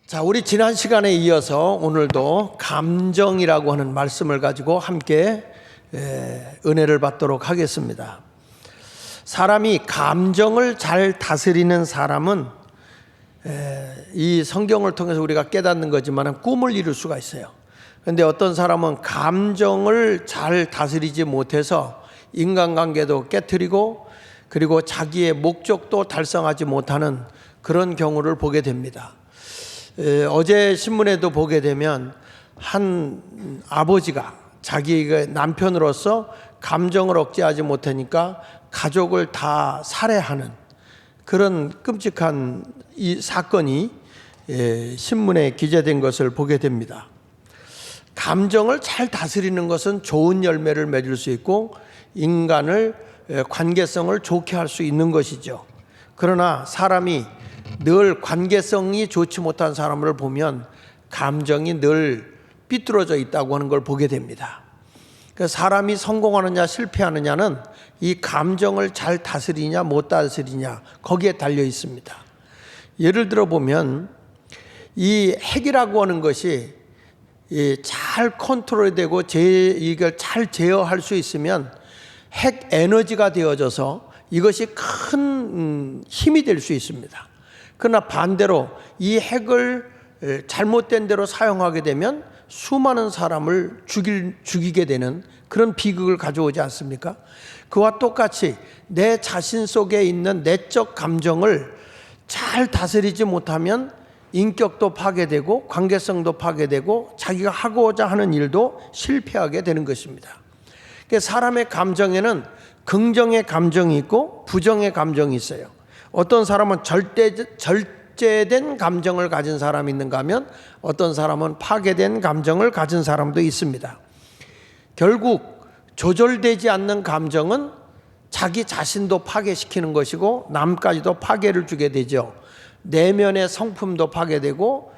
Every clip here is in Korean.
자, 우리 지난 시간에 이어서 오늘도 감정이라고 하는 말씀을 가지고 함께 은혜를 받도록 하겠습니다. 사람이 감정을 잘 다스리는 사람은 이 성경을 통해서 우리가 깨닫는 거지만 꿈을 이룰 수가 있어요. 그런데 어떤 사람은 감정을 잘 다스리지 못해서 인간관계도 깨트리고 그리고 자기의 목적도 달성하지 못하는 그런 경우를 보게 됩니다. 어제 신문에도 보게 되면 한 아버지가 자기 남편으로서 감정을 억제하지 못하니까 가족을 다 살해하는 그런 끔찍한 이 사건이 신문에 기재된 것을 보게 됩니다. 감정을 잘 다스리는 것은 좋은 열매를 맺을 수 있고 인간을 관계성을 좋게 할 수 있는 것이죠. 그러나 사람이 늘 관계성이 좋지 못한 사람을 보면 감정이 늘 삐뚤어져 있다고 하는 걸 보게 됩니다. 그래서 사람이 성공하느냐 실패하느냐는 이 감정을 잘 다스리냐 못 다스리냐 거기에 달려 있습니다. 예를 들어 보면 이 핵이라고 하는 것이 잘 컨트롤되고 이걸 잘 제어할 수 있으면 핵 에너지가 되어져서 이것이 큰 힘이 될 수 있습니다. 그러나 반대로 이 핵을 잘못된 대로 사용하게 되면 수많은 사람을 죽이게 되는 그런 비극을 가져오지 않습니까? 그와 똑같이 내 자신 속에 있는 내적 감정을 잘 다스리지 못하면 인격도 파괴되고 관계성도 파괴되고 자기가 하고자 하는 일도 실패하게 되는 것입니다. 그러니까 사람의 감정에는 긍정의 감정이 있고 부정의 감정이 있어요. 어떤 사람은 절제된 감정을 가진 사람이 있는가 하면 어떤 사람은 파괴된 감정을 가진 사람도 있습니다. 결국 조절되지 않는 감정은 자기 자신도 파괴시키는 것이고 남까지도 파괴를 주게 되죠. 내면의 성품도 파괴되고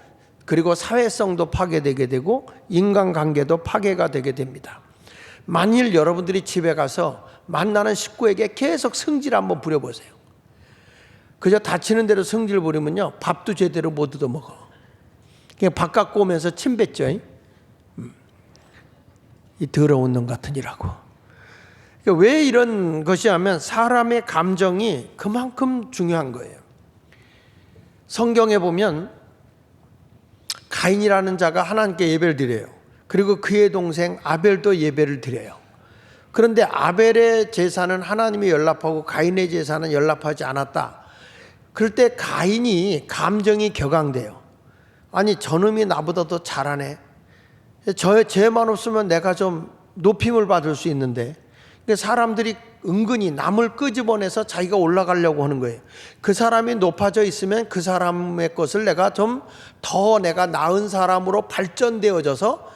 그리고 사회성도 파괴되게 되고 인간관계도 파괴가 되게 됩니다. 만일 여러분들이 집에 가서 만나는 식구에게 계속 성질 한번 부려보세요. 그저 다치는 대로 성질 부리면요 밥도 제대로 못 얻어 먹어. 그냥 바깥 꼬면서 침 뱉죠. 이 더러운 놈 같으니라고. 그러니까 왜 이런 것이 하면 사람의 감정이 그만큼 중요한 거예요. 성경에 보면 가인이라는 자가 하나님께 예배를 드려요. 그리고 그의 동생 아벨도 예배를 드려요. 그런데 아벨의 제사는 하나님이 연락하고 가인의 제사는 연락하지 않았다. 그럴 때 가인이 감정이 격앙돼요. 아니 저놈이 나보다 더 잘하네. 죄만 없으면 내가 좀 높임을 받을 수 있는데 사람들이 은근히 남을 끄집어내서 자기가 올라가려고 하는 거예요. 그 사람이 높아져 있으면 그 사람의 것을 내가 좀 더 내가 나은 사람으로 발전되어져서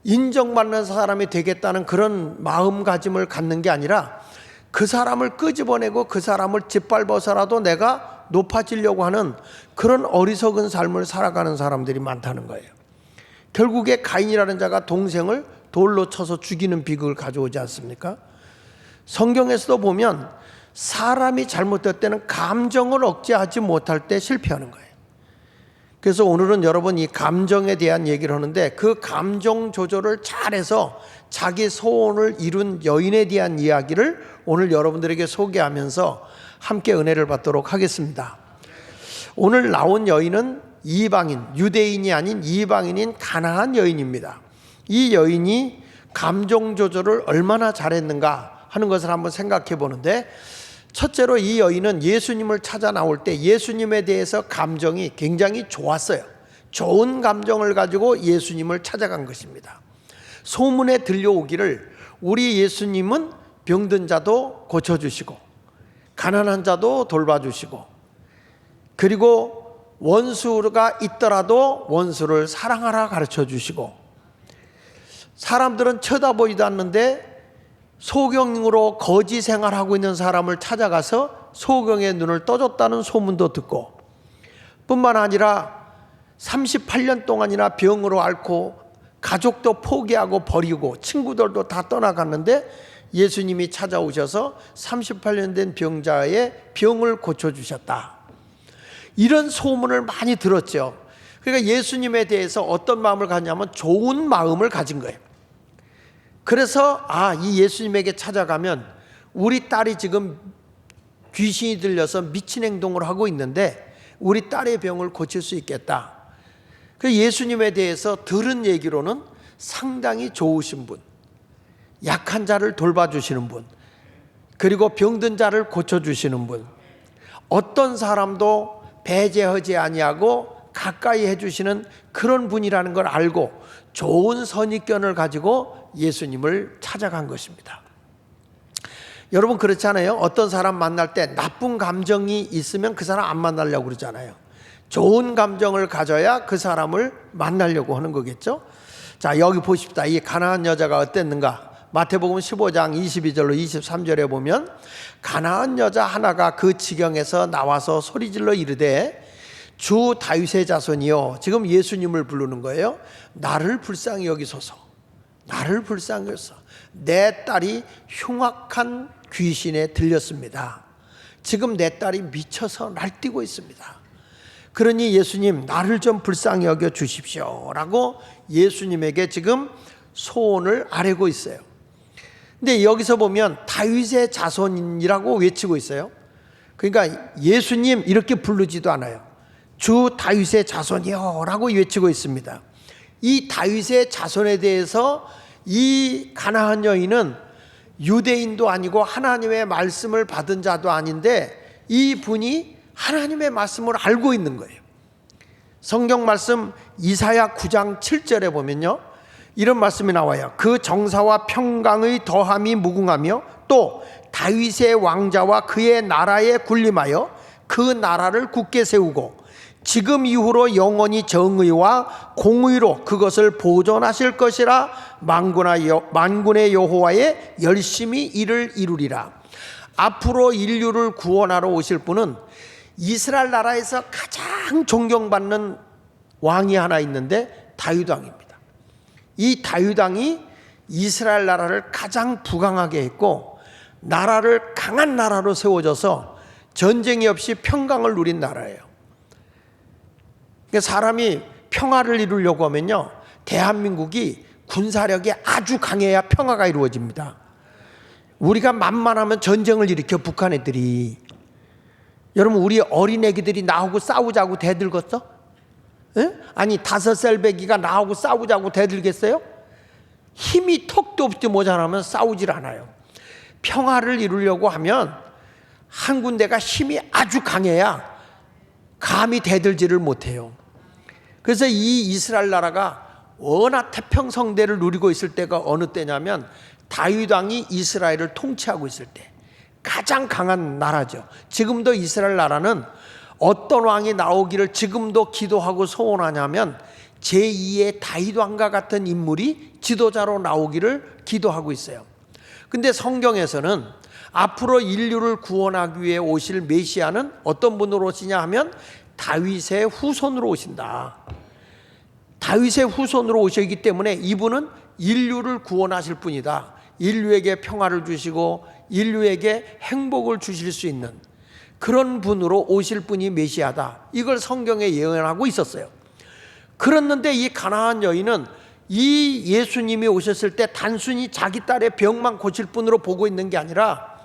인정받는 사람이 되겠다는 그런 마음가짐을 갖는 게 아니라 그 사람을 끄집어내고 그 사람을 짓밟아서라도 내가 높아지려고 하는 그런 어리석은 삶을 살아가는 사람들이 많다는 거예요. 결국에 가인이라는 자가 동생을 돌로 쳐서 죽이는 비극을 가져오지 않습니까? 성경에서도 보면 사람이 잘못될 때는 감정을 억제하지 못할 때 실패하는 거예요. 그래서 오늘은 여러분 이 감정에 대한 얘기를 하는데 그 감정 조절을 잘해서 자기 소원을 이룬 여인에 대한 이야기를 오늘 여러분들에게 소개하면서 함께 은혜를 받도록 하겠습니다. 오늘 나온 여인은 이방인, 유대인이 아닌 이방인인 가나안 여인입니다. 이 여인이 감정 조절을 얼마나 잘했는가 하는 것을 한번 생각해 보는데 첫째로 이 여인은 예수님을 찾아 나올 때 예수님에 대해서 감정이 굉장히 좋았어요. 좋은 감정을 가지고 예수님을 찾아간 것입니다. 소문에 들려오기를 우리 예수님은 병든 자도 고쳐주시고 가난한 자도 돌봐주시고 그리고 원수가 있더라도 원수를 사랑하라 가르쳐주시고 사람들은 쳐다보지도 않는데 소경으로 거지 생활하고 있는 사람을 찾아가서 소경의 눈을 떠줬다는 소문도 듣고 뿐만 아니라 38년 동안이나 병으로 앓고 가족도 포기하고 버리고 친구들도 다 떠나갔는데 예수님이 찾아오셔서 38년 된 병자의 병을 고쳐주셨다. 이런 소문을 많이 들었죠. 그러니까 예수님에 대해서 어떤 마음을 가졌냐면 좋은 마음을 가진 거예요. 그래서 이 예수님에게 찾아가면 우리 딸이 지금 귀신이 들려서 미친 행동을 하고 있는데 우리 딸의 병을 고칠 수 있겠다. 그 예수님에 대해서 들은 얘기로는 상당히 좋으신 분, 약한 자를 돌봐주시는 분, 그리고 병든 자를 고쳐주시는 분, 어떤 사람도 배제하지 아니하고 가까이 해주시는 그런 분이라는 걸 알고 좋은 선입견을 가지고 예수님을 찾아간 것입니다. 여러분 그렇지 않아요? 어떤 사람 만날 때 나쁜 감정이 있으면 그 사람 안 만나려고 그러잖아요. 좋은 감정을 가져야 그 사람을 만나려고 하는 거겠죠. 자, 여기 보십시다. 이 가나안 여자가 어땠는가? 마태복음 15장 22절로 23절에 보면 가나안 여자 하나가 그 지경에서 나와서 소리질러 이르되 주 다윗의 자손이요. 지금 예수님을 부르는 거예요. 나를 불쌍히 여기소서. 나를 불쌍히 여기소서. 내 딸이 흉악한 귀신에 들렸습니다. 지금 내 딸이 미쳐서 날뛰고 있습니다. 그러니 예수님 나를 좀 불쌍히 여겨 주십시오 라고 예수님에게 지금 소원을 아뢰고 있어요. 근데 여기서 보면 다윗의 자손이라고 외치고 있어요. 그러니까 예수님 이렇게 부르지도 않아요. 주 다윗의 자손이요 라고 외치고 있습니다. 이 다윗의 자손에 대해서 이 가나안 여인은 유대인도 아니고 하나님의 말씀을 받은 자도 아닌데 이 분이 하나님의 말씀을 알고 있는 거예요. 성경 말씀 이사야 9장 7절에 보면요, 이런 말씀이 나와요. 그 정사와 평강의 더함이 무궁하며 또 다윗의 왕자와 그의 나라에 군림하여 그 나라를 굳게 세우고 지금 이후로 영원히 정의와 공의로 그것을 보존하실 것이라 만군의 여호와의 열심히 이를 이루리라. 앞으로 인류를 구원하러 오실 분은 이스라엘 나라에서 가장 존경받는 왕이 하나 있는데 다윗 왕입니다. 이 다윗 왕이 이스라엘 나라를 가장 부강하게 했고 나라를 강한 나라로 세워져서 전쟁이 없이 평강을 누린 나라예요. 사람이 평화를 이루려고 하면요, 대한민국이 군사력이 아주 강해야 평화가 이루어집니다. 우리가 만만하면 전쟁을 일으켜 북한 애들이. 여러분 우리 어린애기들이 나하고 싸우자고 대들겠어? 에? 아니 5살 배기가 나하고 싸우자고 대들겠어요? 힘이 턱도 없지 모자라면 싸우질 않아요. 평화를 이루려고 하면 한 군데가 힘이 아주 강해야 감히 대들지를 못해요. 그래서 이 이스라엘 나라가 워낙 태평성대를 누리고 있을 때가 어느 때냐면 다윗 왕이 이스라엘을 통치하고 있을 때 가장 강한 나라죠. 지금도 이스라엘 나라는 어떤 왕이 나오기를 지금도 기도하고 소원하냐면 제2의 다윗 왕과 같은 인물이 지도자로 나오기를 기도하고 있어요. 근데 성경에서는 앞으로 인류를 구원하기 위해 오실 메시아는 어떤 분으로 오시냐 하면 다윗의 후손으로 오신다. 다윗의 후손으로 오시기 때문에 이분은 인류를 구원하실 분이다. 인류에게 평화를 주시고 인류에게 행복을 주실 수 있는 그런 분으로 오실 분이 메시아다. 이걸 성경에 예언하고 있었어요. 그랬는데 이 가나안 여인은 이 예수님이 오셨을 때 단순히 자기 딸의 병만 고칠 분으로 보고 있는 게 아니라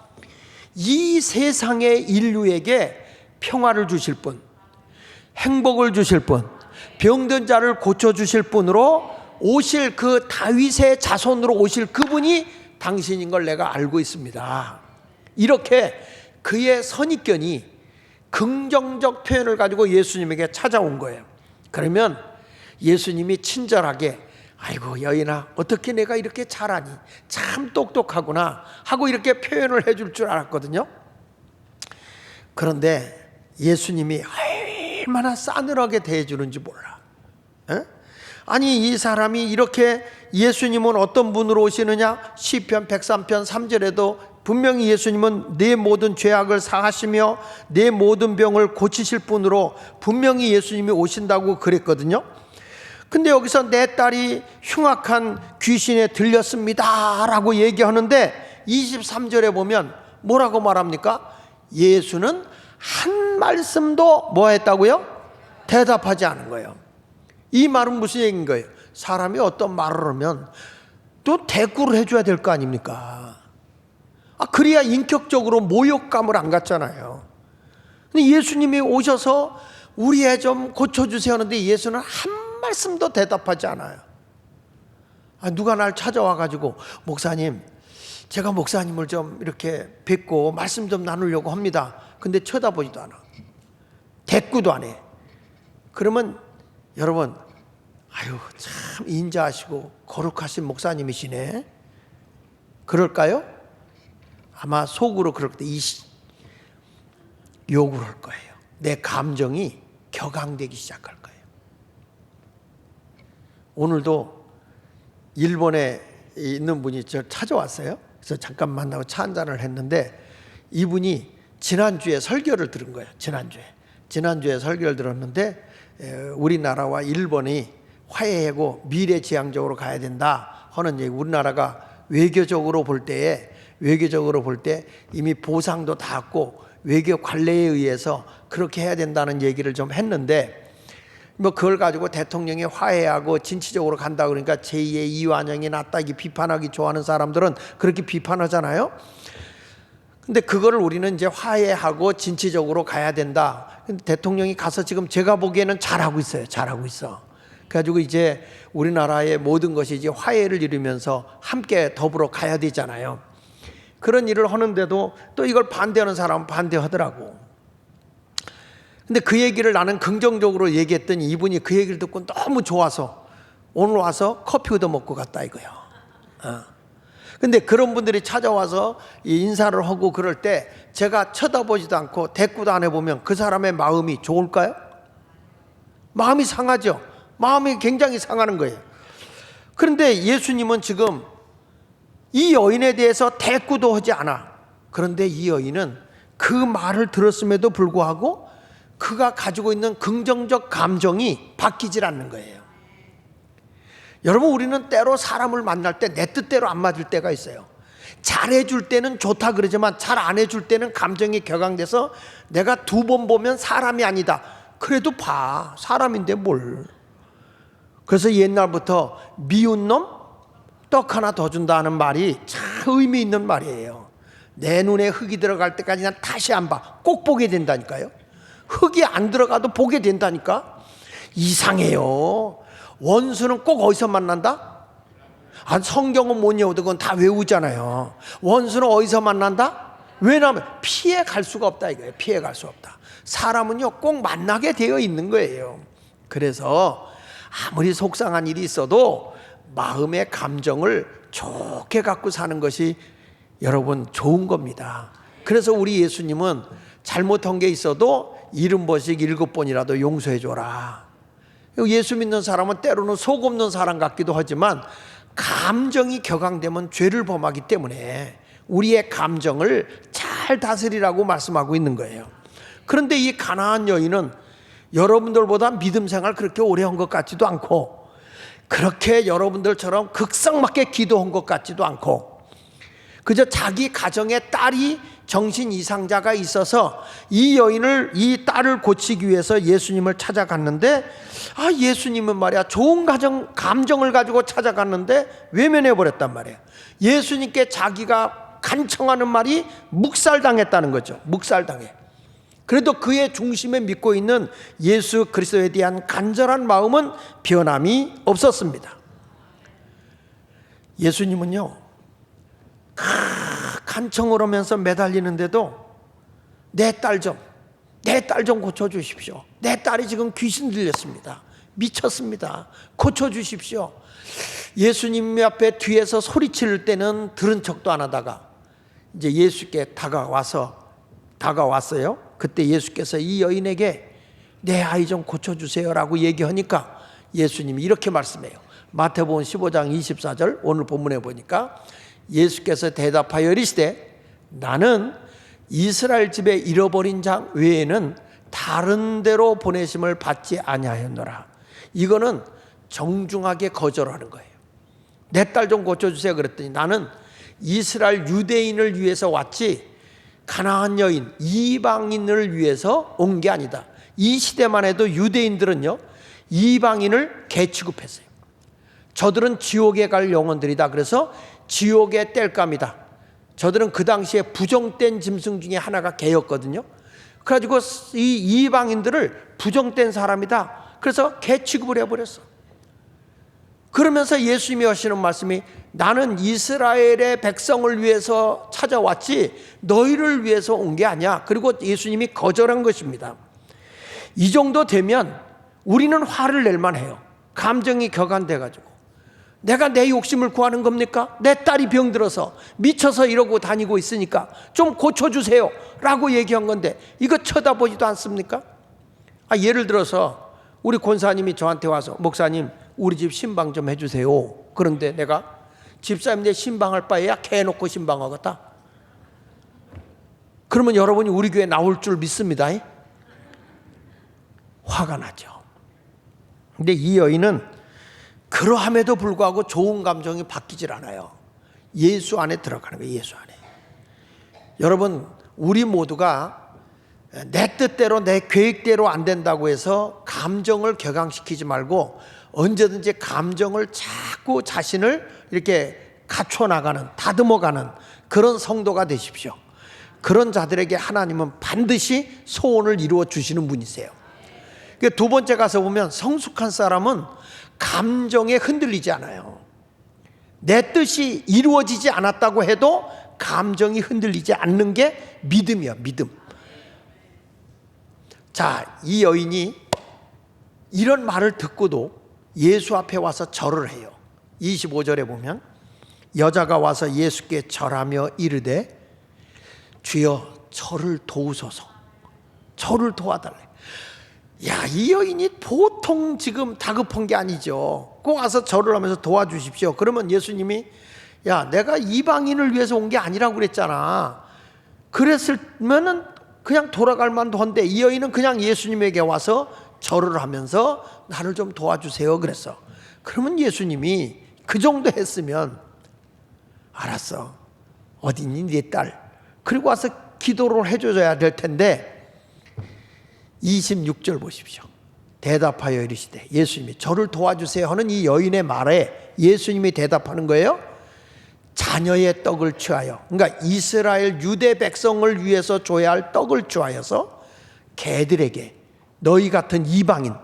이 세상의 인류에게 평화를 주실 분, 행복을 주실 분, 병든 자를 고쳐주실 분으로 오실 그 다윗의 자손으로 오실 그분이 당신인 걸 내가 알고 있습니다. 이렇게 그의 선입견이 긍정적 표현을 가지고 예수님에게 찾아온 거예요. 그러면 예수님이 친절하게 아이고 여인아 어떻게 내가 이렇게 잘하니 참 똑똑하구나 하고 이렇게 표현을 해줄 줄 알았거든요. 그런데 예수님이 얼마나 싸늘하게 대해주는지 몰라. 에? 아니 이 사람이 이렇게 예수님은 어떤 분으로 오시느냐? 시편 103편 3절에도 분명히 예수님은 내 모든 죄악을 사하시며 내 모든 병을 고치실 분으로 분명히 예수님이 오신다고 그랬거든요. 근데 여기서 내 딸이 흉악한 귀신에 들렸습니다 라고 얘기하는데 23절에 보면 뭐라고 말합니까? 예수는 한 말씀도 뭐 했다고요? 대답하지 않은 거예요. 이 말은 무슨 얘기인 거예요? 사람이 어떤 말을 하면 또 대꾸를 해줘야 될 거 아닙니까? 그래야 인격적으로 모욕감을 안 갖잖아요. 근데 예수님이 오셔서 우리 애 좀 고쳐주세요 하는데 예수는 한 말씀도 대답하지 않아요. 누가 날 찾아와가지고 목사님, 제가 목사님을 좀 이렇게 뵙고 말씀 좀 나누려고 합니다. 근데 쳐다보지도 않아. 대꾸도 안 해. 그러면 여러분, 아유 참 인자하시고 거룩하신 목사님이시네, 그럴까요? 아마 속으로 그럴 때 욕을 할 거예요. 내 감정이 격앙되기 시작할 거예요. 오늘도 일본에 있는 분이 저 찾아왔어요. 그래서 잠깐 만나고 차 한잔을 했는데 이분이 지난주에 설교를 들은 거예요. 지난주에 설교를 들었는데 우리나라와 일본이 화해하고 미래지향적으로 가야 된다 하는 얘기. 우리나라가 외교적으로 볼 때 이미 보상도 다 받고 외교 관례에 의해서 그렇게 해야 된다는 얘기를 좀 했는데, 뭐 그걸 가지고 대통령이 화해하고 진취적으로 간다 그러니까 제2의 이완영이 낫다기 비판하기 좋아하는 사람들은 그렇게 비판하잖아요. 근데 그거를 우리는 이제 화해하고 진취적으로 가야 된다. 근데 대통령이 가서 지금 제가 보기에는 잘하고 있어요. 그래가지고 이제 우리나라의 모든 것이 이제 화해를 이루면서 함께 더불어 가야 되잖아요. 그런 일을 하는데도 또 이걸 반대하는 사람은 반대하더라고. 근데 그 얘기를 나는 긍정적으로 얘기했더니 이분이 그 얘기를 듣고 너무 좋아서 오늘 와서 커피 얻어 먹고 갔다 이거요. 근데 그런 분들이 찾아와서 인사를 하고 그럴 때 제가 쳐다보지도 않고 대꾸도 안 해보면 그 사람의 마음이 좋을까요? 마음이 상하죠. 마음이 굉장히 상하는 거예요. 그런데 예수님은 지금 이 여인에 대해서 대꾸도 하지 않아. 그런데 이 여인은 그 말을 들었음에도 불구하고 그가 가지고 있는 긍정적 감정이 바뀌질 않는 거예요. 여러분, 우리는 때로 사람을 만날 때 내 뜻대로 안 맞을 때가 있어요. 잘해줄 때는 좋다 그러지만 잘 안 해줄 때는 감정이 격앙돼서 내가 2번 보면 사람이 아니다. 그래도 봐. 사람인데 뭘. 그래서 옛날부터 미운 놈 떡 하나 더 준다는 말이 참 의미 있는 말이에요. 내 눈에 흙이 들어갈 때까지 난 다시 안 봐. 꼭 보게 된다니까요. 흙이 안 들어가도 보게 된다니까. 이상해요. 원수는 꼭 어디서 만난다? 성경은 못 외우도 그건 다 외우잖아요. 원수는 어디서 만난다? 왜냐하면 피해 갈 수가 없다 이거예요. 피해 갈 수 없다. 사람은요 꼭 만나게 되어 있는 거예요. 그래서 아무리 속상한 일이 있어도 마음의 감정을 좋게 갖고 사는 것이 여러분 좋은 겁니다. 그래서 우리 예수님은 잘못한 게 있어도 70번씩 7번이라도 용서해 줘라. 예수 믿는 사람은 때로는 속 없는 사람 같기도 하지만 감정이 격앙되면 죄를 범하기 때문에 우리의 감정을 잘 다스리라고 말씀하고 있는 거예요. 그런데 이 가나안 여인은 여러분들보다 믿음 생활 그렇게 오래 한 것 같지도 않고 그렇게 여러분들처럼 극성맞게 기도한 것 같지도 않고 그저 자기 가정에 딸이 정신 이상자가 있어서 이 여인이 딸을 고치기 위해서 예수님을 찾아갔는데 예수님은 말이야 좋은 감정을 가지고 찾아갔는데 외면해 버렸단 말이에요. 예수님께 자기가 간청하는 말이 묵살당했다는 거죠. 묵살당해. 그래도 그의 중심에 믿고 있는 예수 그리스도에 대한 간절한 마음은 변함이 없었습니다. 예수님은요 간청을 하면서 매달리는데도 내 딸 좀 고쳐주십시오. 내 딸이 지금 귀신 들렸습니다. 미쳤습니다. 고쳐주십시오. 예수님 앞에 뒤에서 소리칠 때는 들은 척도 안 하다가 이제 예수께 다가왔어요. 그때 예수께서 이 여인에게 내 아이 좀 고쳐주세요라고 얘기하니까 예수님이 이렇게 말씀해요. 마태복음 15장 24절 오늘 본문에 보니까 예수께서 대답하여 이르시되 나는 이스라엘 집에 잃어버린 자 외에는 다른 데로 보내심을 받지 아니하였노라. 이거는 정중하게 거절하는 거예요. 내 딸 좀 고쳐주세요 그랬더니 나는 이스라엘 유대인을 위해서 왔지 가나안 여인 이방인을 위해서 온 게 아니다. 이 시대만 해도 유대인들은요 이방인을 개 취급했어요. 저들은 지옥에 갈 영혼들이다. 그래서 지옥의 땔감이다. 저들은 그 당시에 부정된 짐승 중에 하나가 개였거든요. 그래가지고 이 이방인들을 부정된 사람이다. 그래서 개 취급을 해버렸어. 그러면서 예수님이 하시는 말씀이 나는 이스라엘의 백성을 위해서 찾아왔지 너희를 위해서 온 게 아니야. 그리고 예수님이 거절한 것입니다. 이 정도 되면 우리는 화를 낼 만해요. 감정이 격안돼가지고 내가 내 욕심을 구하는 겁니까? 내 딸이 병들어서 미쳐서 이러고 다니고 있으니까 좀 고쳐주세요 라고 얘기한 건데 이거 쳐다보지도 않습니까? 예를 들어서 우리 권사님이 저한테 와서 목사님 우리 집 신방 좀 해주세요. 그런데 내가 집사님 내 신방할 바에야 개 놓고 신방하겠다. 그러면 여러분이 우리 교회 나올 줄 믿습니다. 화가 나죠. 근데 이 여인은 그러함에도 불구하고 좋은 감정이 바뀌질 않아요. 예수 안에 들어가는 거예요. 예수 안에. 여러분 우리 모두가 내 뜻대로 내 계획대로 안 된다고 해서 감정을 격앙시키지 말고 언제든지 감정을 자꾸 자신을 이렇게 갖춰나가는 다듬어가는 그런 성도가 되십시오. 그런 자들에게 하나님은 반드시 소원을 이루어 주시는 분이세요. 두 번째 가서 보면 성숙한 사람은 감정에 흔들리지 않아요. 내 뜻이 이루어지지 않았다고 해도 감정이 흔들리지 않는 게 믿음이야. 믿음. 자, 이 여인이 이런 말을 듣고도 예수 앞에 와서 절을 해요. 25절에 보면 여자가 와서 예수께 절하며 이르되 주여 저를 도우소서. 저를 도와달래. 야, 이 여인이 보통 지금 다급한 게 아니죠. 꼭 와서 절을 하면서 도와주십시오. 그러면 예수님이 야, 내가 이방인을 위해서 온 게 아니라고 그랬잖아. 그랬으면은 그냥 돌아갈 만도 한데 이 여인은 그냥 예수님에게 와서 절을 하면서 나를 좀 도와주세요 그랬어. 그러면 예수님이 그 정도 했으면 알았어. 어디니 네 딸. 그리고 와서 기도를 해줘야 될 텐데 26절 보십시오. 대답하여 이르시되 예수님이 저를 도와주세요 하는 이 여인의 말에 예수님이 대답하는 거예요. 자녀의 떡을 취하여, 그러니까 이스라엘 유대 백성을 위해서 줘야 할 떡을 취하여서 개들에게, 너희 같은 이방인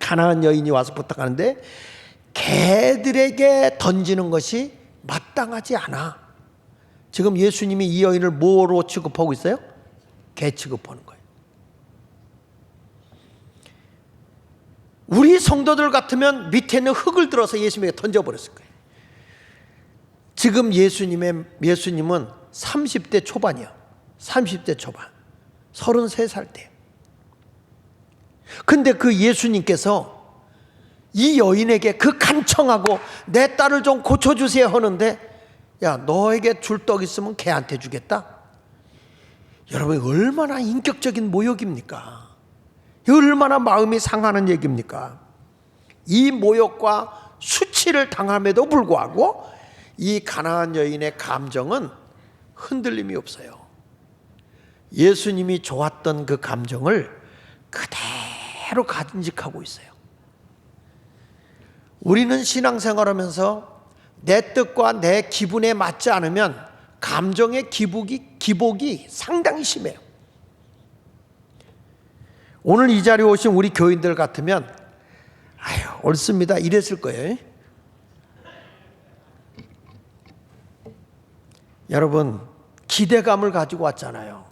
가나안 여인이 와서 부탁하는데 개들에게 던지는 것이 마땅하지 않아. 지금 예수님이 이 여인을 뭐로 취급하고 있어요? 개 취급하는 거예요. 우리 성도들 같으면 밑에 있는 흙을 들어서 예수님에게 던져버렸을 거예요. 지금 예수님은 30대 초반이요. 30대 초반. 33살 때. 근데 그 예수님께서 이 여인에게 그 간청하고 내 딸을 좀 고쳐주세요 하는데 야, 너에게 줄 떡 있으면 걔한테 주겠다. 여러분 얼마나 인격적인 모욕입니까? 얼마나 마음이 상하는 얘기입니까? 이 모욕과 수치를 당함에도 불구하고 이 가나안 여인의 감정은 흔들림이 없어요. 예수님이 좋았던 그 감정을 그대로 간직하고 있어요. 우리는 신앙생활하면서 내 뜻과 내 기분에 맞지 않으면 감정의 기복이 상당히 심해요. 오늘 이 자리에 오신 우리 교인들 같으면 아유 옳습니다 이랬을 거예요. 여러분 기대감을 가지고 왔잖아요.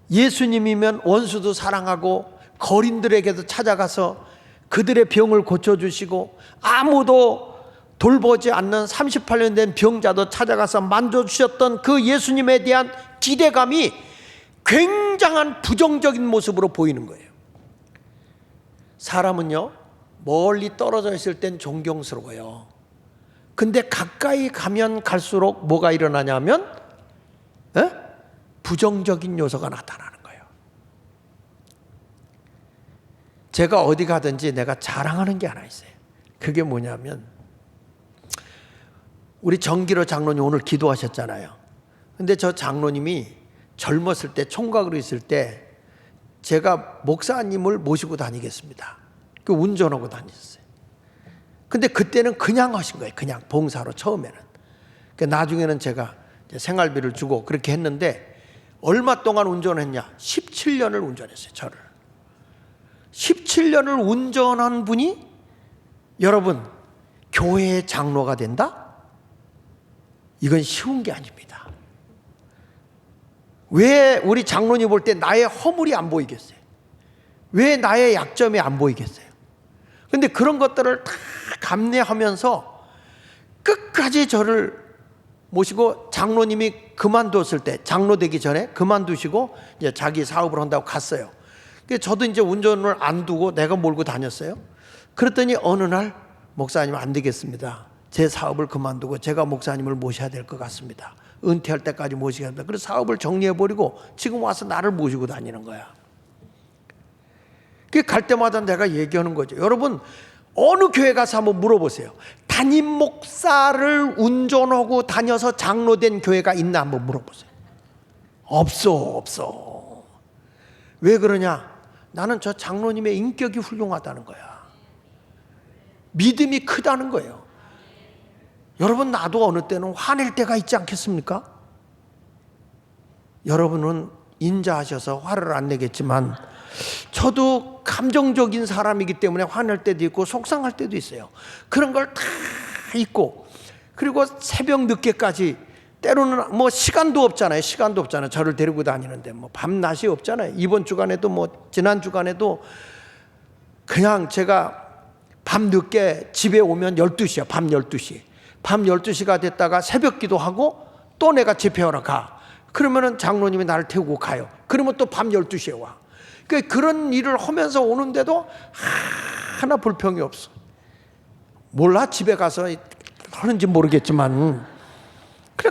예수님이면 원수도 사랑하고 거린들에게도 찾아가서 그들의 병을 고쳐주시고 아무도 돌보지 않는 38년 된 병자도 찾아가서 만져주셨던 그 예수님에 대한 기대감이 굉장한 부정적인 모습으로 보이는 거예요. 사람은요 멀리 떨어져 있을 땐 존경스러워요. 근데 가까이 가면 갈수록 뭐가 일어나냐면 부정적인 요소가 나타나는 거예요. 제가 어디 가든지 내가 자랑하는 게 하나 있어요. 그게 뭐냐면 우리 정기로 장로님 오늘 기도하셨잖아요. 근데 저 장로님이 젊었을 때 총각으로 있을 때 제가 목사님을 모시고 다니겠습니다. 그 운전하고 다녔어요. 근데 그때는 그냥 하신 거예요. 그냥 봉사로 처음에는. 그 나중에는 제가 생활비를 주고 그렇게 했는데 얼마 동안 운전했냐? 17년을 운전했어요. 저를. 17년을 운전한 분이 여러분 교회의 장로가 된다? 이건 쉬운 게 아닙니다. 왜 우리 장로님 볼 때 나의 허물이 안 보이겠어요? 왜 나의 약점이 안 보이겠어요? 근데 그런 것들을 다 감내하면서 끝까지 저를 모시고 장로님이 그만뒀을 때, 장로 되기 전에 그만두시고 이제 자기 사업을 한다고 갔어요. 저도 이제 운전을 안 두고 내가 몰고 다녔어요. 그랬더니 어느 날 목사님 안 되겠습니다. 제 사업을 그만두고 제가 목사님을 모셔야 될 것 같습니다. 은퇴할 때까지 모시겠습니다. 그래서 사업을 정리해버리고 지금 와서 나를 모시고 다니는 거야. 갈 때마다 내가 얘기하는 거죠. 여러분 어느 교회 가서 한번 물어보세요. 담임 목사를 운전하고 다녀서 장로 된 교회가 있나 한번 물어보세요. 없어. 왜 그러냐? 나는 저 장로님의 인격이 훌륭하다는 거야. 믿음이 크다는 거예요. 여러분 나도 어느 때는 화낼 때가 있지 않겠습니까? 여러분은 인자하셔서 화를 안 내겠지만 저도 감정적인 사람이기 때문에 화낼 때도 있고 속상할 때도 있어요. 그런 걸 다 있고, 그리고 새벽 늦게까지 때로는 뭐 시간도 없잖아요. 저를 데리고 다니는데 뭐 밤낮이 없잖아요. 이번 주간에도 뭐 지난 주간에도 그냥 제가 밤 늦게 집에 오면 12시야. 밤 12시. 밤 12시가 됐다가 새벽 기도하고 또 내가 집회하러 가. 그러면은 장로님이 나를 태우고 가요. 그러면 또 밤 12시에 와. 그런 일을 하면서 오는데도 하나 불평이 없어. 몰라 집에 가서 하는지 모르겠지만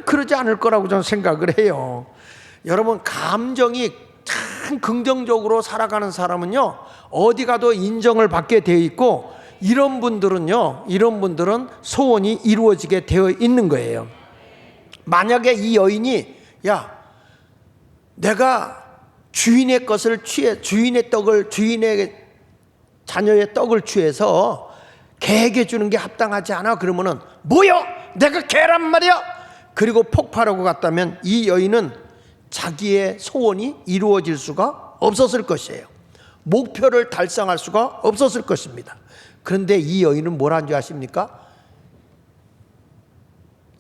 그러지 않을 거라고 저는 생각을 해요. 여러분 감정이 참 긍정적으로 살아가는 사람은요 어디 가도 인정을 받게 되어 있고, 이런 분들은 소원이 이루어지게 되어 있는 거예요. 만약에 이 여인이 내가 주인의 것을 취해 주인의 자녀의 떡을 취해서 개에게 주는 게 합당하지 않아 그러면은 뭐요? 내가 개란 말이야? 그리고 폭발하고 갔다면 이 여인은 자기의 소원이 이루어질 수가 없었을 것이에요. 목표를 달성할 수가 없었을 것입니다. 그런데 이 여인은 뭘 한 줄 아십니까?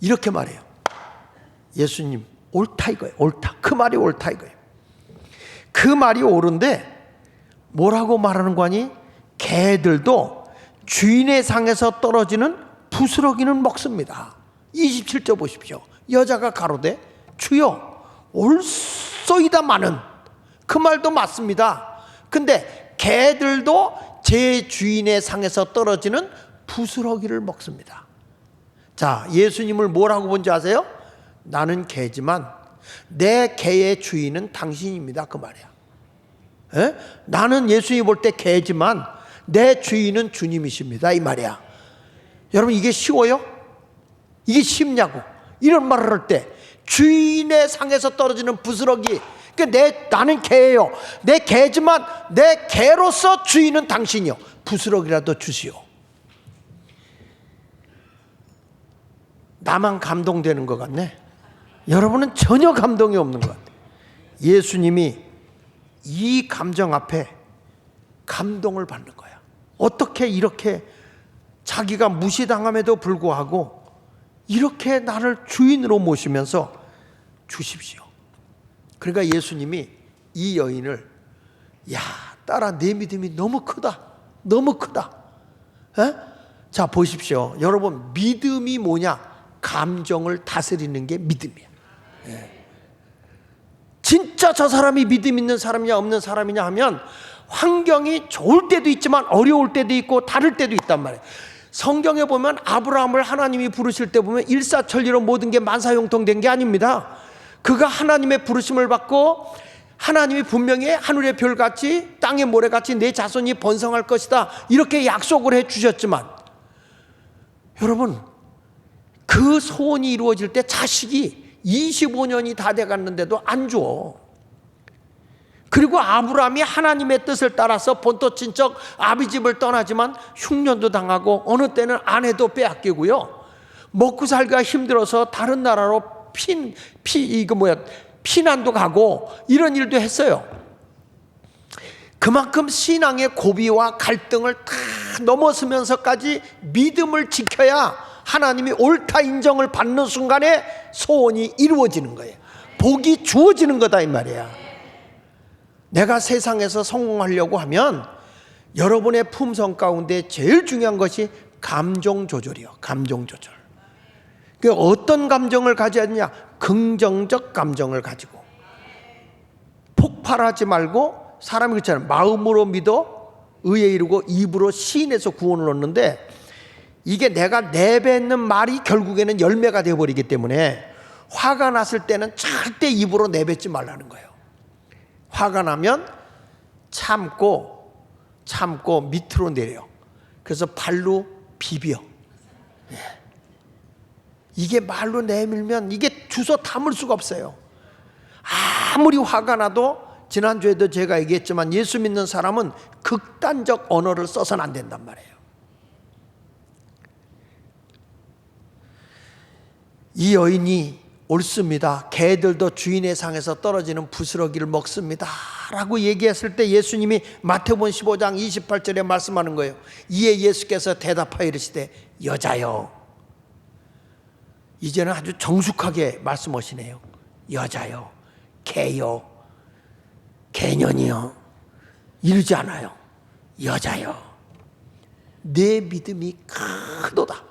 이렇게 말해요. 예수님 옳다 이거예요. 옳다. 그 말이 옳다 이거예요. 그 말이 옳은데 뭐라고 말하는 거니? 개들도 주인의 상에서 떨어지는 부스러기는 먹습니다. 27절 보십시오. 여자가 가로되 주여 옳소이다마는, 그 말도 맞습니다. 근데 개들도 제 주인의 상에서 떨어지는 부스러기를 먹습니다. 자, 예수님을 뭐라고 본지 아세요? 나는 개지만 내 개의 주인은 당신입니다. 그 말이야. 에? 나는 예수님 볼 때 개지만 내 주인은 주님이십니다. 이 말이야. 여러분 이게 쉬워요? 이게 쉽냐고. 이런 말을 할 때 주인의 상에서 떨어지는 부스러기, 나는 개예요. 내 개지만 내 개로서 주인은 당신이요. 부스러기라도 주시오. 나만 감동되는 것 같네. 여러분은 전혀 감동이 없는 것 같아요. 예수님이 이 감정 앞에 감동을 받는 거야. 어떻게 이렇게 자기가 무시당함에도 불구하고 이렇게 나를 주인으로 모시면서 주십시오. 그러니까 예수님이 이 여인을 딸아 내 믿음이 너무 크다. 에? 자 보십시오. 여러분 믿음이 뭐냐? 감정을 다스리는 게 믿음이야. 진짜 저 사람이 믿음 있는 사람이냐 없는 사람이냐 하면 환경이 좋을 때도 있지만 어려울 때도 있고 다를 때도 있단 말이에요. 성경에 보면 아브라함을 하나님이 부르실 때 보면 일사천리로 모든 게 만사형통된 게 아닙니다. 그가 하나님의 부르심을 받고 하나님이 분명히 하늘의 별같이 땅의 모래같이 내 자손이 번성할 것이다 이렇게 약속을 해 주셨지만, 여러분 그 소원이 이루어질 때 자식이 25년이 다 돼갔는데도 안 줘. 그리고 아브라함이 하나님의 뜻을 따라서 본토 친척 아비집을 떠나지만 흉년도 당하고 어느 때는 아내도 빼앗기고요. 먹고 살기가 힘들어서 다른 나라로 피난도 가고 이런 일도 했어요. 그만큼 신앙의 고비와 갈등을 다 넘어서면서까지 믿음을 지켜야 하나님이 옳다 인정을 받는 순간에 소원이 이루어지는 거예요. 복이 주어지는 거다 이 말이야. 내가 세상에서 성공하려고 하면 여러분의 품성 가운데 제일 중요한 것이 감정 조절이요. 감정 조절. 어떤 감정을 가져야 되냐? 긍정적 감정을 가지고 폭발하지 말고, 사람이 그렇잖아요. 마음으로 믿어 의에 이르고 입으로 시인해서 구원을 얻는데, 이게 내가 내뱉는 말이 결국에는 열매가 되어버리기 때문에 화가 났을 때는 절대 입으로 내뱉지 말라는 거예요. 화가 나면 참고 밑으로 내려. 그래서 발로 비벼. 이게 말로 내밀면 이게 주워 담을 수가 없어요. 아무리 화가 나도, 지난주에도 제가 얘기했지만 예수 믿는 사람은 극단적 언어를 써서는 안 된단 말이에요. 이 여인이 옳습니다. 개들도 주인의 상에서 떨어지는 부스러기를 먹습니다 라고 얘기했을 때 예수님이 마태복음 15장 28절에 말씀하는 거예요. 이에 예수께서 대답하여 이르시되 여자여. 이제는 아주 정숙하게 말씀하시네요. 여자여, 개요, 개년이요, 이러지 않아요. 여자여, 내 믿음이 크도다.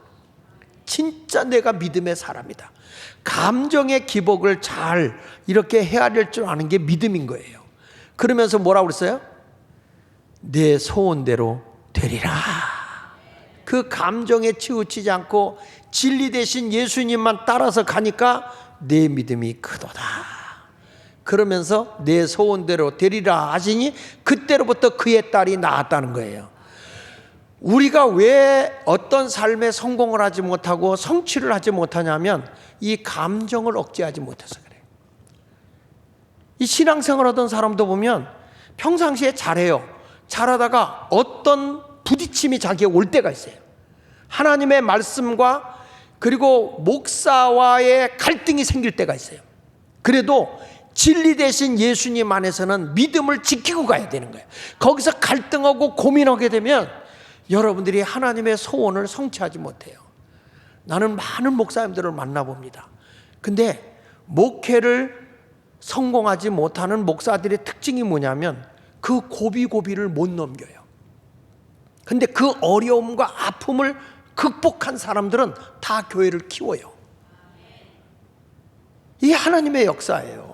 진짜 내가 믿음의 사람이다. 감정의 기복을 잘 이렇게 헤아릴 줄 아는 게 믿음인 거예요. 그러면서 뭐라고 그랬어요? 내 소원대로 되리라. 그 감정에 치우치지 않고 진리 대신 예수님만 따라서 가니까 내 믿음이 크도다. 그러면서 내 소원대로 되리라 하시니 그때로부터 그의 딸이 나았다는 거예요. 우리가 왜 어떤 삶에 성공을 하지 못하고 성취를 하지 못하냐면 이 감정을 억제하지 못해서 그래요. 이 신앙생활 하던 사람도 보면 평상시에 잘해요. 잘하다가 어떤 부딪힘이 자기에 올 때가 있어요. 하나님의 말씀과 그리고 목사와의 갈등이 생길 때가 있어요. 그래도 진리 대신 예수님 안에서는 믿음을 지키고 가야 되는 거예요. 거기서 갈등하고 고민하게 되면 여러분들이 하나님의 소원을 성취하지 못해요. 나는 많은 목사님들을 만나봅니다. 근데 목회를 성공하지 못하는 목사들의 특징이 뭐냐면 그 고비를 못 넘겨요. 근데 그 어려움과 아픔을 극복한 사람들은 다 교회를 키워요. 이게 하나님의 역사예요.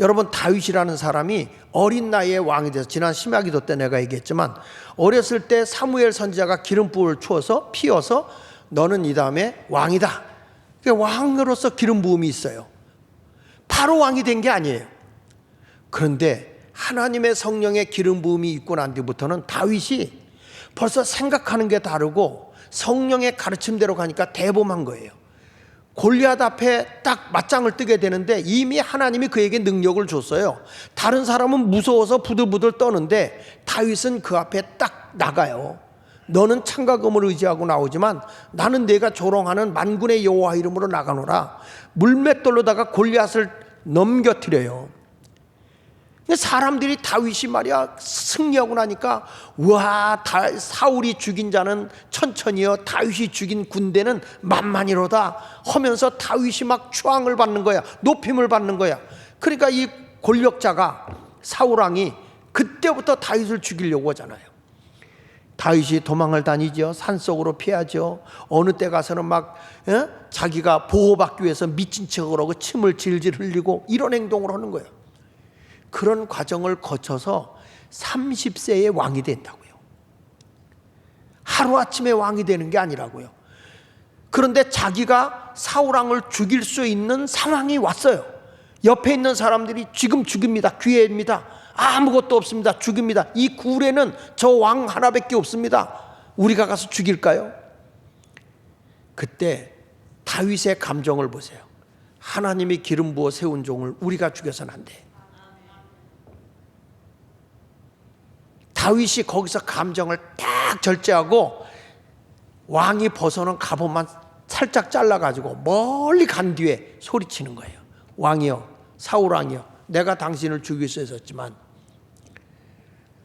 여러분, 다윗이라는 사람이 어린 나이에 왕이 돼서, 지난 심야기도 때 내가 얘기했지만 어렸을 때 사무엘 선지자가 기름부을 피워서 너는 이 다음에 왕이다. 왕으로서 기름 부음이 있어요. 바로 왕이 된 게 아니에요. 그런데 하나님의 성령의 기름 부음이 있고 난 뒤부터는 다윗이 벌써 생각하는 게 다르고 성령의 가르침대로 가니까 대범한 거예요. 골리앗 앞에 딱 맞짱을 뜨게 되는데 이미 하나님이 그에게 능력을 줬어요. 다른 사람은 무서워서 부들부들 떠는데 다윗은 그 앞에 딱 나가요. 너는 창과 검을 의지하고 나오지만 나는 내가 조롱하는 만군의 여호와 이름으로 나가노라. 물맷돌로다가 골리앗을 넘겨뜨려요. 사람들이 다윗이 말이야 승리하고 나니까 와, 사울이 죽인 자는 천천히요, 다윗이 죽인 군대는 만만이로다 하면서 다윗이 막 추앙을 받는 거야. 높임을 받는 거야. 그러니까 이 권력자가 사울왕이 그때부터 다윗을 죽이려고 하잖아요. 다윗이 도망을 다니죠. 산속으로 피하죠. 어느 때 가서는 막 자기가 보호받기 위해서 미친 척을 하고 침을 질질 흘리고 이런 행동을 하는 거예요. 그런 과정을 거쳐서 30세에 왕이 된다고요. 하루아침에 왕이 되는 게 아니라고요. 그런데 자기가 사울왕을 죽일 수 있는 상황이 왔어요. 옆에 있는 사람들이 지금 죽입니다. 기회입니다. 아무것도 없습니다. 죽입니다. 이 굴에는 저 왕 하나밖에 없습니다. 우리가 가서 죽일까요? 그때 다윗의 감정을 보세요. 하나님이 기름 부어 세운 종을 우리가 죽여서는 안 돼. 다윗이 거기서 감정을 딱 절제하고 왕이 벗어놓은 갑옷만 살짝 잘라가지고 멀리 간 뒤에 소리치는 거예요. 왕이여, 사울 왕이여, 내가 당신을 죽일 수 있었지만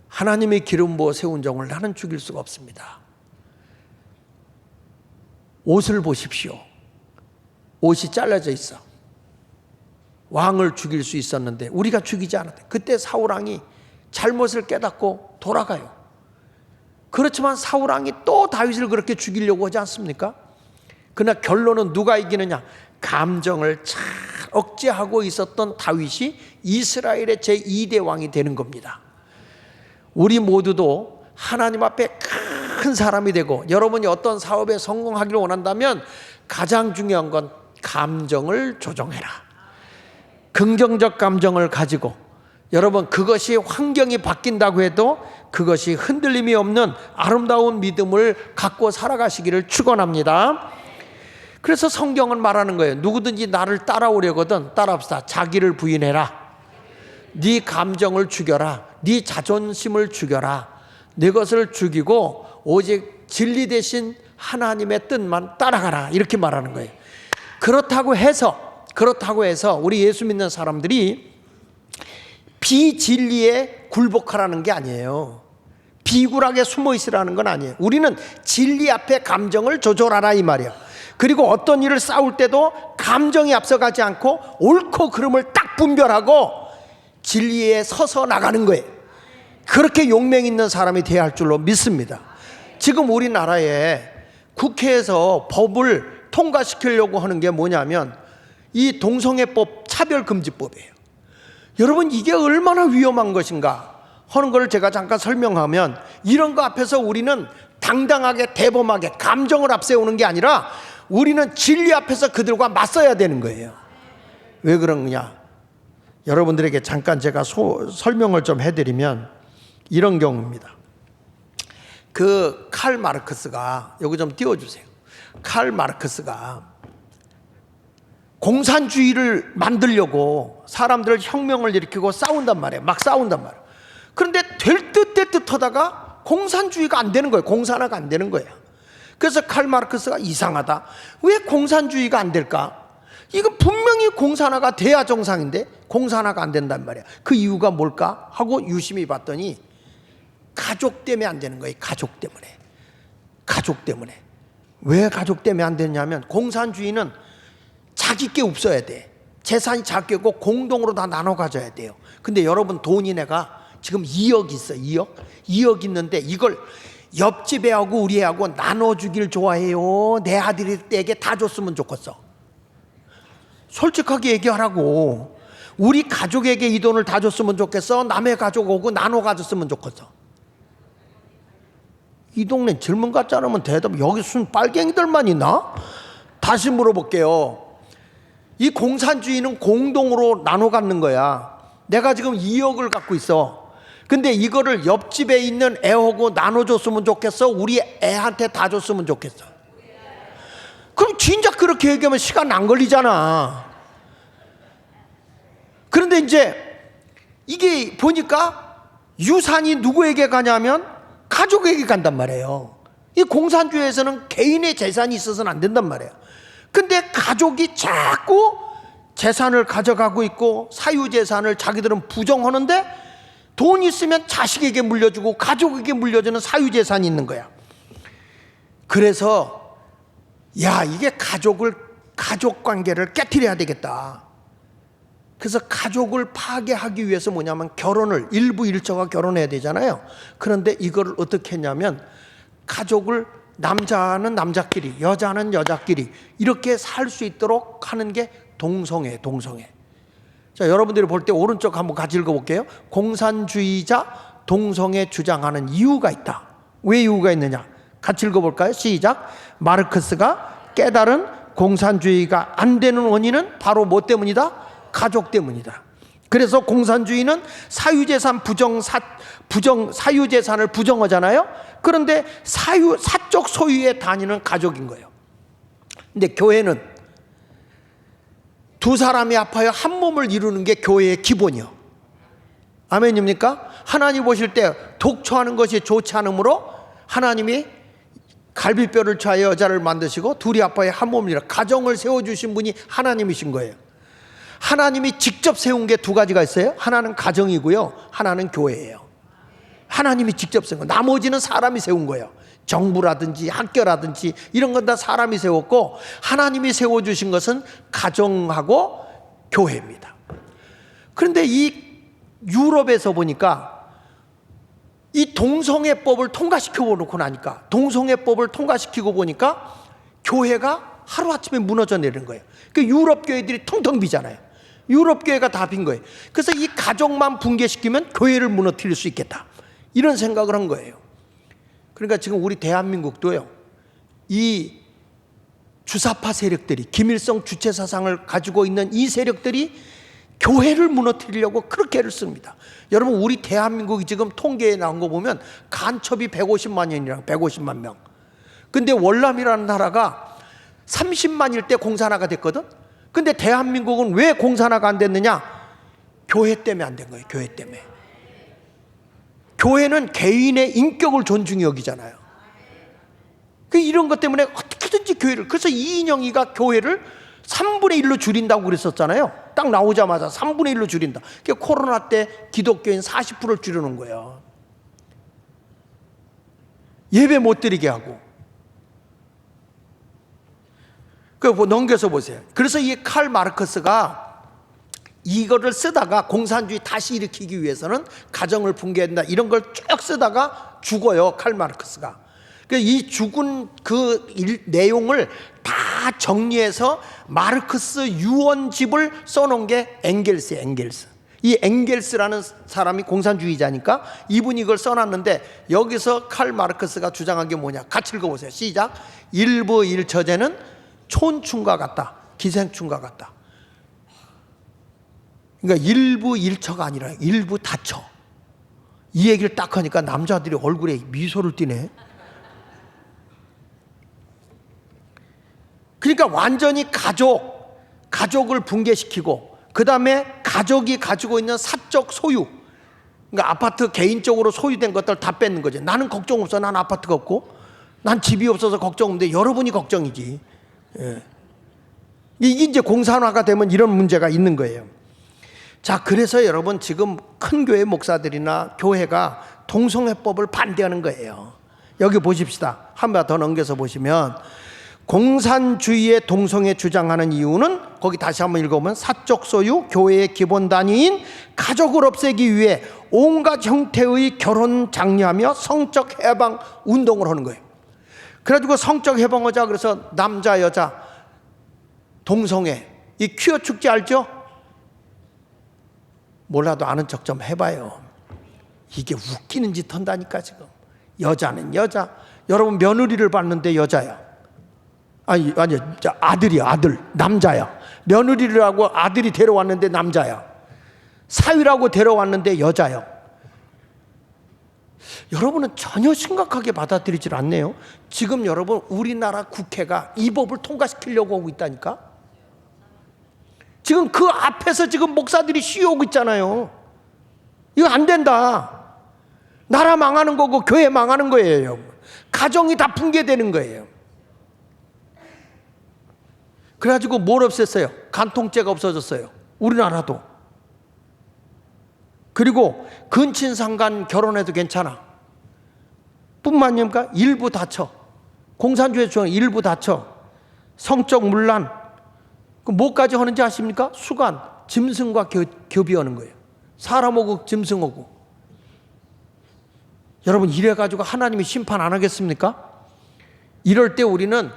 하나님의 기름 부어 세운 종을 나는 죽일 수가 없습니다. 옷을 보십시오. 옷이 잘라져 있어. 왕을 죽일 수 있었는데 우리가 죽이지 않았다. 그때 사울 왕이 잘못을 깨닫고 돌아가요. 그렇지만 사울 왕이 또 다윗을 그렇게 죽이려고 하지 않습니까? 그러나 결론은 누가 이기느냐? 감정을 잘 억제하고 있었던 다윗이 이스라엘의 제2대 왕이 되는 겁니다. 우리 모두도 하나님 앞에 큰 사람이 되고 여러분이 어떤 사업에 성공하기를 원한다면 가장 중요한 건 감정을 조정해라. 긍정적 감정을 가지고 여러분 그것이 환경이 바뀐다고 해도 그것이 흔들림이 없는 아름다운 믿음을 갖고 살아가시기를 축원합니다. 그래서 성경은 말하는 거예요. 누구든지 나를 따라오려거든 따라합시다. 자기를 부인해라. 네 감정을 죽여라. 네 자존심을 죽여라. 네 것을 죽이고 오직 진리 대신 하나님의 뜻만 따라가라. 이렇게 말하는 거예요. 그렇다고 해서 우리 예수 믿는 사람들이 비진리에 굴복하라는 게 아니에요. 비굴하게 숨어 있으라는 건 아니에요. 우리는 진리 앞에 감정을 조절하라 이 말이에요. 그리고 어떤 일을 싸울 때도 감정이 앞서가지 않고 옳고 그름을 딱 분별하고 진리에 서서 나가는 거예요. 그렇게 용맹 있는 사람이 되어야 할 줄로 믿습니다. 지금 우리나라에 국회에서 법을 통과시키려고 하는 게 뭐냐면 이 동성애법 차별금지법이에요. 여러분 이게 얼마나 위험한 것인가 하는 걸 제가 잠깐 설명하면 이런 거 앞에서 우리는 당당하게 대범하게 감정을 앞세우는 게 아니라 우리는 진리 앞에서 그들과 맞서야 되는 거예요. 왜 그러느냐? 여러분들에게 잠깐 제가 설명을 좀 해드리면 이런 경우입니다. 그 칼 마르크스가 여기 좀 띄워주세요. 칼 마르크스가 공산주의를 만들려고 사람들을 혁명을 일으키고 싸운단 말이에요. 막 싸운단 말이에요. 그런데 될 듯 될 듯 하다가 공산주의가 안 되는 거예요. 공산화가 안 되는 거예요. 그래서 칼 마르크스가 이상하다. 왜 공산주의가 안 될까? 이거 분명히 공산화가 돼야 정상인데 공산화가 안 된단 말이야. 그 이유가 뭘까? 하고 유심히 봤더니 가족 때문에 안 되는 거예요. 가족 때문에. 가족 때문에. 왜 가족 때문에 안 되냐면 공산주의는 자기 게 없어야 돼. 재산이 자기고 공동으로 다 나눠 가져야 돼요. 근데 여러분 돈이 내가 지금 2억 있어. 2억 있는데 이걸 옆집 애하고 우리 애하고 나눠주길 좋아해요. 내 아들에게 다 줬으면 좋겠어. 솔직하게 얘기하라고. 우리 가족에게 이 돈을 다 줬으면 좋겠어. 남의 가족 오고 나눠 가졌으면 좋겠어. 이 동네 젊은 같지 않으면 대답. 여기 순 빨갱이들만 있나? 다시 물어볼게요. 이 공산주의는 공동으로 나눠 갖는 거야. 내가 지금 2억을 갖고 있어. 근데 이거를 옆집에 있는 애하고 나눠줬으면 좋겠어? 우리 애한테 다 줬으면 좋겠어? 그럼 진짜 그렇게 얘기하면 시간 안 걸리잖아. 그런데 이제 이게 보니까 유산이 누구에게 가냐면 가족에게 간단 말이에요. 이 공산주의에서는 개인의 재산이 있어서는 안 된단 말이에요. 근데 가족이 자꾸 재산을 가져가고 있고 사유재산을 자기들은 부정하는데 돈 있으면 자식에게 물려주고 가족에게 물려주는 사유재산이 있는 거야. 그래서 야, 이게 가족관계를 깨트려야 되겠다. 그래서 가족을 파괴하기 위해서 뭐냐면 결혼을, 일부 일처가 결혼해야 되잖아요. 그런데 이걸 어떻게 했냐면 가족을 남자는 남자끼리, 여자는 여자끼리 이렇게 살 수 있도록 하는 게 동성애. 자, 여러분들이 볼 때 오른쪽 한번 같이 읽어볼게요. 공산주의자 동성애 주장하는 이유가 있다. 왜 이유가 있느냐? 같이 읽어볼까요? 시작. 마르크스가 깨달은 공산주의가 안 되는 원인은 바로 뭐 때문이다? 가족 때문이다. 그래서 공산주의는 사유재산을 부정하잖아요. 그런데 사적 소유의 단위는 가족인 거예요. 근데 교회는 두 사람이 아파요. 한 몸을 이루는 게 교회의 기본이요. 아멘입니까? 하나님 보실 때 독초하는 것이 좋지 않으므로 하나님이 갈비뼈를 취하여 여자를 만드시고 둘이 아파야 한 몸이라 가정을 세워주신 분이 하나님이신 거예요. 하나님이 직접 세운 게 두 가지가 있어요. 하나는 가정이고요, 하나는 교회예요. 하나님이 직접 세운 거, 나머지는 사람이 세운 거예요. 정부라든지 학교라든지 이런 건 다 사람이 세웠고, 하나님이 세워주신 것은 가정하고 교회입니다. 그런데 이 유럽에서 보니까 이 동성애법을 통과시켜 놓고 나니까, 동성애법을 통과시키고 보니까 교회가 하루아침에 무너져 내리는 거예요. 그 유럽 교회들이 텅텅 비잖아요. 유럽 교회가 다 빈 거예요. 그래서 이 가정만 붕괴시키면 교회를 무너뜨릴 수 있겠다, 이런 생각을 한 거예요. 그러니까 지금 우리 대한민국도요, 이 주사파 세력들이, 김일성 주체 사상을 가지고 있는 이 세력들이 교회를 무너뜨리려고 그렇게 애를 씁니다. 여러분, 우리 대한민국이 지금 통계에 나온 거 보면 간첩이 150만 년이랑 150만 명. 근데 월남이라는 나라가 30만일 때 공산화가 됐거든. 근데 대한민국은 왜 공산화가 안 됐느냐? 교회 때문에 안 된 거예요. 교회 때문에. 교회는 개인의 인격을 존중히 여기잖아요. 이런 것 때문에 어떻게든지 교회를, 그래서 이인영이가 교회를 3분의 1로 줄인다고 그랬었잖아요. 딱 나오자마자 3분의 1로 줄인다. 그러니까 코로나 때 기독교인 40%를 줄여놓은 거예요. 예배 못 드리게 하고. 뭐 넘겨서 보세요. 그래서 이 칼 마르크스가 이거를 쓰다가 공산주의 다시 일으키기 위해서는 가정을 붕괴한다, 이런 걸 쭉 쓰다가 죽어요, 칼 마르크스가. 이 죽은 그 내용을 다 정리해서 마르크스 유언집을 써놓은 게 엥겔스예요, 엥겔스. 이 엥겔스라는 사람이 공산주의자니까 이분이 이걸 써놨는데, 여기서 칼 마르크스가 주장한 게 뭐냐? 같이 읽어보세요. 시작. 일부 일처제는 촌충과 같다, 기생충과 같다. 그러니까 일부 일처가 아니라 일부 다처. 이 얘기를 딱 하니까 남자들이 얼굴에 미소를 띠네. 그러니까 완전히 가족을 붕괴시키고, 그 다음에 가족이 가지고 있는 사적 소유, 그러니까 아파트 개인적으로 소유된 것들 다 뺏는 거죠. 나는 걱정 없어. 난 아파트가 없고, 난 집이 없어서 걱정 없는데 여러분이 걱정이지. 예. 이게 이제 공산화가 되면 이런 문제가 있는 거예요. 자, 그래서 여러분, 지금 큰 교회 목사들이나 교회가 동성애법을 반대하는 거예요. 여기 보십시다. 한 번 더 넘겨서 보시면, 공산주의의 동성애 주장하는 이유는, 거기 다시 한번 읽어보면, 사적 소유, 교회의 기본 단위인 가족을 없애기 위해 온갖 형태의 결혼 장려하며 성적 해방 운동을 하는 거예요. 그래가지고 성적 해방하자, 그래서 남자 여자 동성애, 이 퀴어 축제 알죠? 몰라도 아는 척 좀 해봐요. 이게 웃기는 짓 한다니까. 지금 여자는 여자, 여러분 며느리를 봤는데 여자야. 아니 아들이야, 아들, 남자야. 며느리를 하고 아들이 데려왔는데 남자야. 사위라고 데려왔는데 여자야. 여러분은 전혀 심각하게 받아들이질 않네요. 지금 여러분, 우리나라 국회가 이 법을 통과시키려고 하고 있다니까. 지금 그 앞에서 지금 목사들이 쉬어오고 있잖아요. 이거 안 된다. 나라 망하는 거고 교회 망하는 거예요. 가정이 다 붕괴되는 거예요. 그래가지고 뭘 없앴어요? 간통죄가 없어졌어요. 우리나라도. 그리고 근친상간 결혼해도 괜찮아. 뿐만 아니라 일부 다처. 공산주의 중에 일부 다처. 성적 문란. 뭐까지 하는지 아십니까? 수간, 짐승과 교비하는 거예요. 사람하고 짐승하고. 여러분, 이래가지고 하나님이 심판 안 하겠습니까? 이럴 때 우리는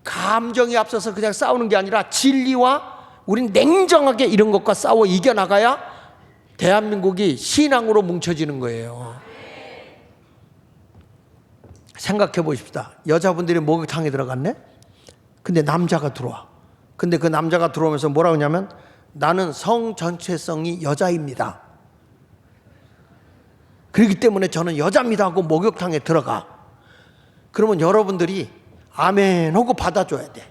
감정이 앞서서 그냥 싸우는 게 아니라 진리와 우린 냉정하게 이런 것과 싸워 이겨나가야 대한민국이 신앙으로 뭉쳐지는 거예요. 생각해 보십시다. 여자분들이 목욕탕에 들어갔네? 근데 남자가 들어와. 근데 그 남자가 들어오면서 뭐라고 하냐면, 나는 성 전체성이 여자입니다. 그렇기 때문에 저는 여자입니다 하고 목욕탕에 들어가. 그러면 여러분들이 아멘 하고 받아줘야 돼.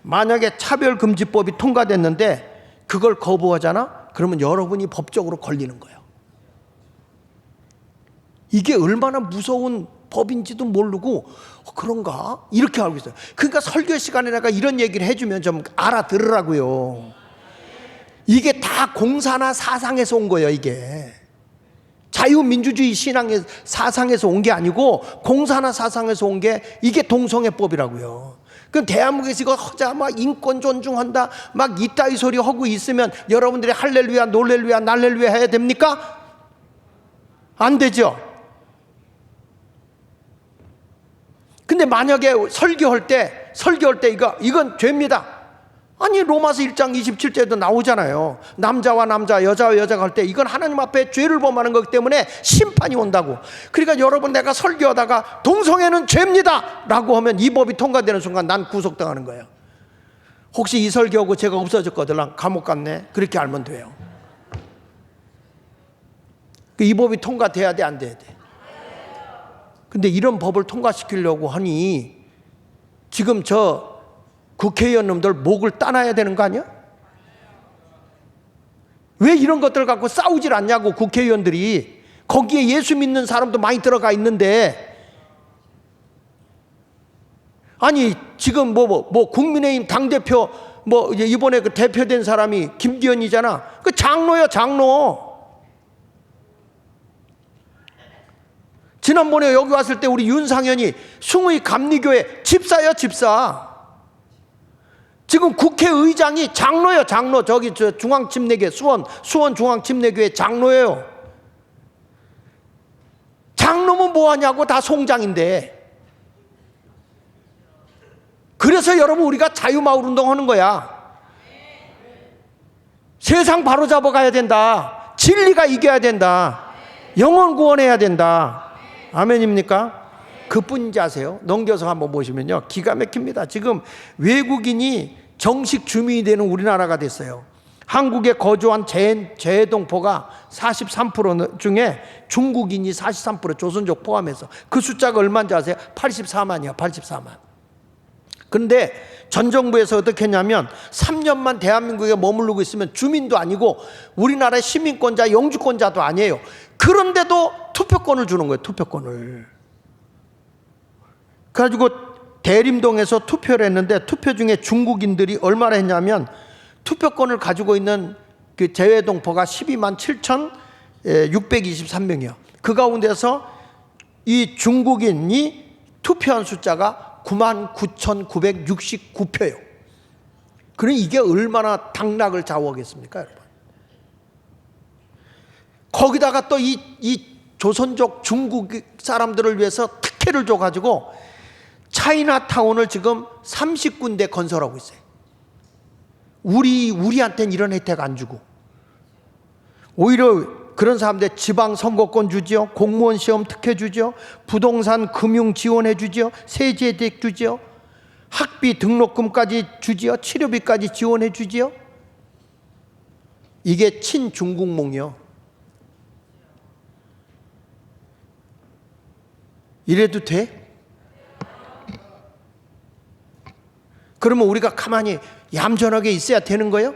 만약에 차별금지법이 통과됐는데 그걸 거부하잖아? 그러면 여러분이 법적으로 걸리는 거예요. 이게 얼마나 무서운 법인지도 모르고 그런가? 이렇게 알고 있어요. 그러니까 설교 시간에 내가 이런 얘기를 해주면 좀 알아들으라고요. 이게 다 공사나 사상에서 온 거예요. 이게 자유민주주의 신앙의 사상에서 온 게 아니고 공사나 사상에서 온 게 이게 동성애법이라고요. 그럼 대한민국에서 이거 허자 막 인권 존중한다 막 이따위 소리 하고 있으면 여러분들이 할렐루야 놀렐루야 날렐루야 해야 됩니까? 안 되죠. 근데 만약에 설교할 때 이건 죄입니다. 아니 로마서 1장 27절에도 나오잖아요. 남자와 남자 여자와 여자가 할 때 이건 하나님 앞에 죄를 범하는 거기 때문에 심판이 온다고. 그러니까 여러분 내가 설교하다가 동성애는 죄입니다 라고 하면 이 법이 통과되는 순간 난 구속당하는 거예요. 혹시 이 설교하고 제가 없어졌거든 감옥 갔네 그렇게 알면 돼요. 이 법이 통과돼야 돼 안 돼야 돼? 근데 이런 법을 통과시키려고 하니 지금 저 국회의원 놈들 목을 따놔야 되는 거 아니야? 왜 이런 것들 갖고 싸우질 않냐고. 국회의원들이 거기에 예수 믿는 사람도 많이 들어가 있는데 아니 지금 뭐 국민의힘 당대표 뭐 이번에 그 대표된 사람이 김기현이잖아. 그 장로야 장로. 지난번에 여기 왔을 때 우리 윤상현이 숭의 감리교회 집사야 집사. 지금 국회의장이 장로예요 장로. 저기 저 중앙침례교회 수원 중앙침례교회 장로예요. 장로면 뭐하냐고. 다 송장인데. 그래서 여러분 우리가 자유마을 운동하는 거야. 세상 바로잡아 가야 된다. 진리가 이겨야 된다. 영혼 구원해야 된다. 아멘입니까? 그뿐인지 아세요? 넘겨서 한번 보시면요 기가 막힙니다. 지금 외국인이 정식 주민이 되는 우리나라가 됐어요. 한국에 거주한 재해동포가 43% 중에 중국인이 43%, 조선족 포함해서. 그 숫자가 얼마인지 아세요? 84만이요 84만. 그런데 전 정부에서 어떻게 했냐면 3년만 대한민국에 머무르고 있으면 주민도 아니고 우리나라의 시민권자 영주권자도 아니에요. 그런데도 투표권을 주는 거예요. 투표권을. 그래가지고 대림동에서 투표를 했는데 투표 중에 중국인들이 얼마나 했냐면 투표권을 가지고 있는 그 재외동포가 12만 7,623명이요. 그 가운데서 이 중국인이 투표한 숫자가 99,969표예요. 그러니 이게 얼마나 당락을 좌우하겠습니까, 여러분? 거기다가 또 이 조선족 중국 사람들을 위해서 특혜를 줘가지고 차이나타운을 지금 30군데 건설하고 있어요. 우리한테는 이런 혜택 안 주고 오히려 그런 사람들 지방 선거권 주지요, 공무원 시험 특혜 주죠, 부동산 금융 지원해 주죠, 세제 혜택 주죠, 학비 등록금까지 주지요, 치료비까지 지원해 주지요. 이게 친중국몽이요. 이래도 돼? 그러면 우리가 가만히 얌전하게 있어야 되는 거예요?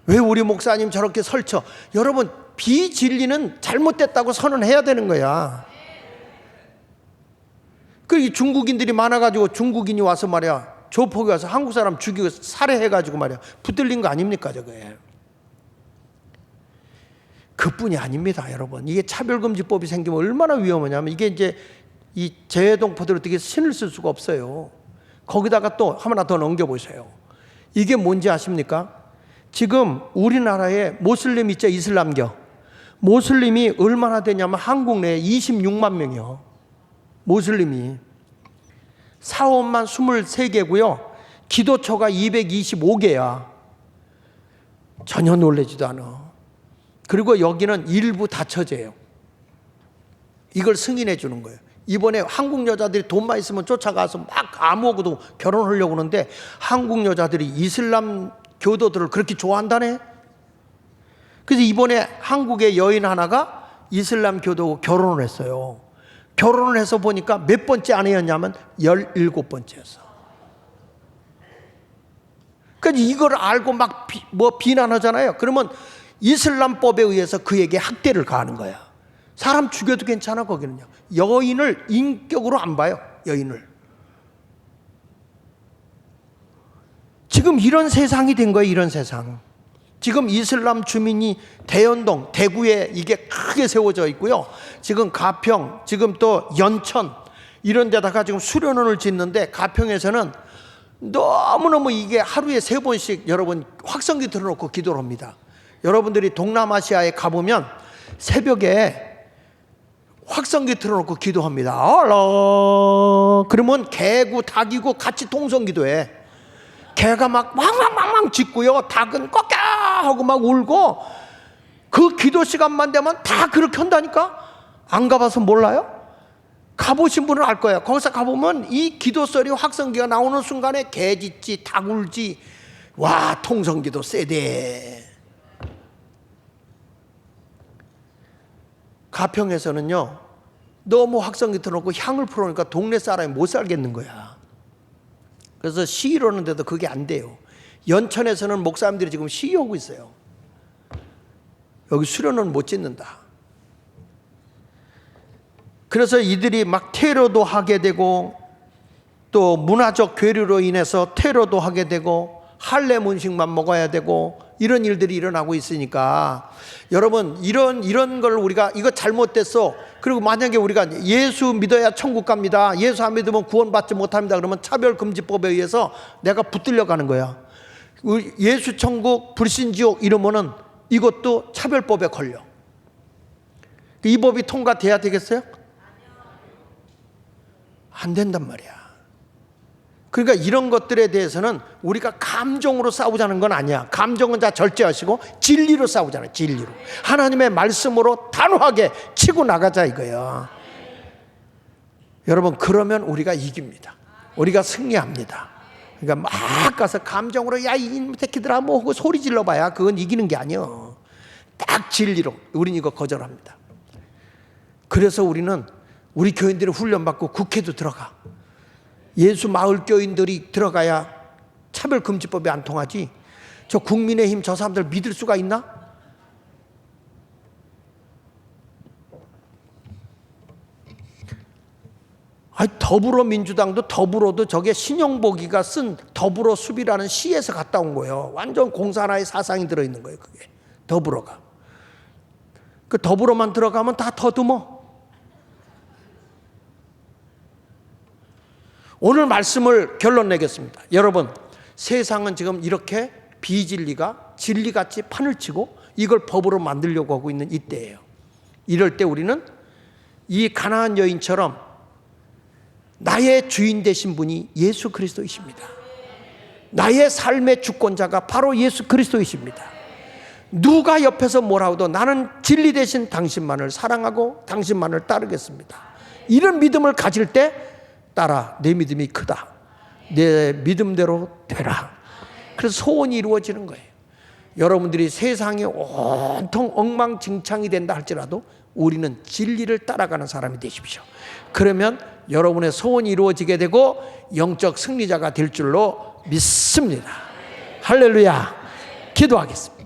왜 우리 목사님 저렇게 설쳐? 여러분 비진리는 잘못됐다고 선언해야 되는 거야. 그 중국인들이 많아가지고 중국인이 와서 말이야 조폭이 와서 한국 사람 죽이고 살해해가지고 말이야 붙들린 거 아닙니까 저게? 그뿐이 아닙니다, 여러분. 이게 차별금지법이 생기면 얼마나 위험하냐면 이게 이제 이 재해동포들 어떻게 신을 쓸 수가 없어요. 거기다가 또 하나 더 넘겨보세요. 이게 뭔지 아십니까? 지금 우리나라에 모슬림 있죠, 이슬람교. 모슬림이 얼마나 되냐면 한국 내에 26만 명이요. 모슬림이 4원만 23개고요. 기도처가 225개야. 전혀 놀라지도 않아. 그리고 여기는 일부 다처제예요. 이걸 승인해 주는 거예요. 이번에 한국 여자들이 돈만 있으면 쫓아가서 막 아무하고도 결혼하려고 하는데 한국 여자들이 이슬람 교도들을 그렇게 좋아한다네. 그래서 이번에 한국의 여인 하나가 이슬람 교도하고 결혼을 했어요. 결혼을 해서 보니까 몇 번째 아내였냐면 17번째였어. 그러니까 이걸 알고 막 비난하잖아요. 그러면 이슬람법에 의해서 그에게 학대를 가하는 거야. 사람 죽여도 괜찮아. 거기는요. 여인을 인격으로 안 봐요. 여인을. 지금 이런 세상이 된 거예요. 이런 세상. 지금 이슬람 주민이 대연동, 대구에 이게 크게 세워져 있고요. 지금 가평, 지금 또 연천 이런 데다가 지금 수련원을 짓는데, 가평에서는 너무너무 이게 하루에 3번씩 여러분 확성기 틀어놓고 기도를 합니다. 여러분들이 동남아시아에 가보면 새벽에 확성기 틀어놓고 기도합니다. 그러면 개고 닭이고 같이 통성기도해. 개가 막 왕왕왕왕 짖고요, 닭은 꺾야 하고 막 울고, 그 기도 시간만 되면 다 그렇게 한다니까. 안 가봐서 몰라요? 가보신 분은 알 거예요. 거기서 가보면 이 기도 소리, 확성기가 나오는 순간에 개 짖지, 닭 울지, 와, 통성기도 세대. 가평에서는요, 너무 확성기 틀어놓고 향을 풀어놓으니까 동네 사람이 못 살겠는 거야. 그래서 시위를 하는데도 그게 안 돼요. 연천에서는 목사님들이 지금 시위하고 있어요. 여기 수련원 못 짓는다. 그래서 이들이 막 테러도 하게 되고, 또 문화적 괴류로 인해서 테러도 하게 되고, 할렘 음식만 먹어야 되고, 이런 일들이 일어나고 있으니까, 여러분 이런 걸 우리가 이거 잘못됐어, 그리고 만약에 우리가 예수 믿어야 천국 갑니다, 예수 안 믿으면 구원받지 못합니다, 그러면 차별금지법에 의해서 내가 붙들려 가는 거야. 예수 천국 불신지옥 이러면은 이것도 차별법에 걸려. 이 법이 통과돼야 되겠어요? 안 된단 말이야. 그러니까 이런 것들에 대해서는 우리가 감정으로 싸우자는 건 아니야. 감정은 다 절제하시고 진리로 싸우잖아요. 진리로. 하나님의 말씀으로 단호하게 치고 나가자 이거예요. 여러분, 그러면 우리가 이깁니다. 우리가 승리합니다. 그러니까 막 가서 감정으로 야, 이 새끼들아 뭐 하고 소리 질러봐야 그건 이기는 게 아니에요. 딱 진리로. 우린 이거 거절합니다. 그래서 우리 교인들이 훈련받고 국회도 들어가. 예수 마을 교인들이 들어가야 차별금지법이 안 통하지. 저 국민의힘 저 사람들 믿을 수가 있나? 아니, 더불어민주당도 더불어도 저게 신용복이가 쓴 더불어 숲이라는 시에서 갔다 온 거예요. 완전 공산화의 사상이 들어있는 거예요. 그게 더불어가. 그 더불어만 들어가면 다 더듬어. 오늘 말씀을 결론 내겠습니다. 여러분, 세상은 지금 이렇게 비진리가 진리같이 판을 치고 이걸 법으로 만들려고 하고 있는 이때예요. 이럴 때 우리는 이 가나안 여인처럼 나의 주인 되신 분이 예수 그리스도이십니다. 나의 삶의 주권자가 바로 예수 그리스도이십니다. 누가 옆에서 뭐라 해도 나는 진리 되신 당신만을 사랑하고 당신만을 따르겠습니다. 이런 믿음을 가질 때 따라, 내 믿음이 크다, 내 믿음대로 되라. 그래서 소원이 이루어지는 거예요. 여러분들이 세상이 온통 엉망진창이 된다 할지라도 우리는 진리를 따라가는 사람이 되십시오. 그러면 여러분의 소원이 이루어지게 되고 영적 승리자가 될 줄로 믿습니다. 할렐루야. 기도하겠습니다.